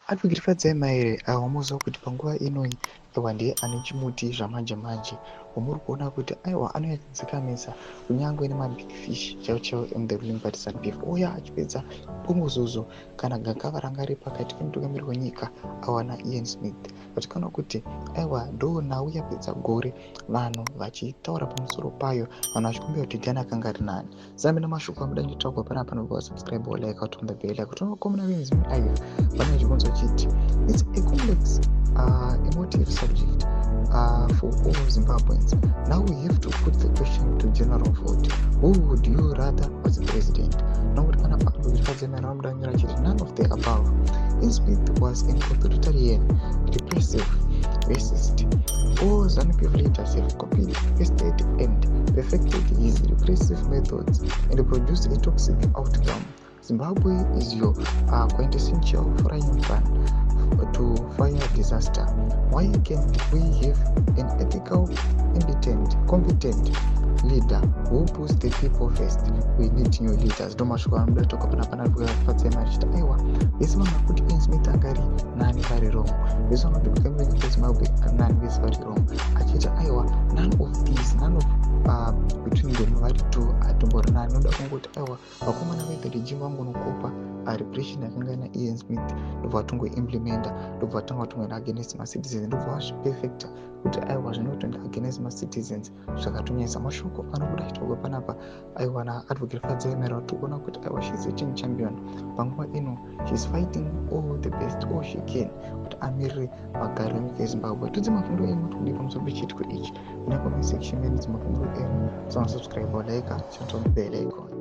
Advocate Fadzema here wamuziva kuti panguva inoi aiwa ndiye ane chimuti zvamanje manje wamuri kuona kuti aiwa anonyatsodzikamisa kunyangwe nemabig fish chaiwo chaiwo the ruling partisan beef ouya achipedza bongozozo kana gakava ranga riri pakati pemutungamiri wenyika awana Ian Smith vatikana kuti aiwa ndo nhau yapedza gore vanhu vachitaura pamusoro payo vanhu vachikumbira kuti ndiani akanga ari nani zambe namashoko amuda nditaurwa panapa panobva wasubscribe walike watomba bhela kuti unokomana venzi muaiva vanenge chibonzo chiti it's a complex emotive subject for all Zimbabweans. Now we have to put the question to general vote. Who would you rather as president? None of the above. Ian Smith was an authoritarian, repressive, racist. All ZANU-PF leaders have copied, pasted, and perfected his repressive methods and produced a toxic outcome. Zimbabwe is your quintessential frying pan to fire disaster. Why can't we have an ethical, competent leader who puts the people first? We need new leaders. Domashwa amda toka panapana Fadzema chita aiwa vese vamakuti Ian Smith angari nani vari wrong, vese vamati kukamira nyika Zimbabwe nani vese vari wrong, achita aiwa none of these, none of between them vari two atombori nani. Noda kungoti aiwa vakomana vedu regime vangonokopa repression yakanga ina Ian Smith ndobva vatongoimplementa, ndobva vatanga vatongoenda against macitizens, ndobva vazviperfecta kuti aiwa zvinotoenda against macitizens zvakatonyanyisa. Mashoko anobuda achitaurwa panapa aiwa naadvocate Fadzema tirikuona kuti aiwa she's a team champion panguva ino, she's fighting all the best all she can kuti amirire magare enyika yeZimbabwe. Tudze mafundo enyu kuti kudii pamusoro pechitiko ichi, kuna comment section menyu mafundo enyu, so subscribe walike chatomubell icon.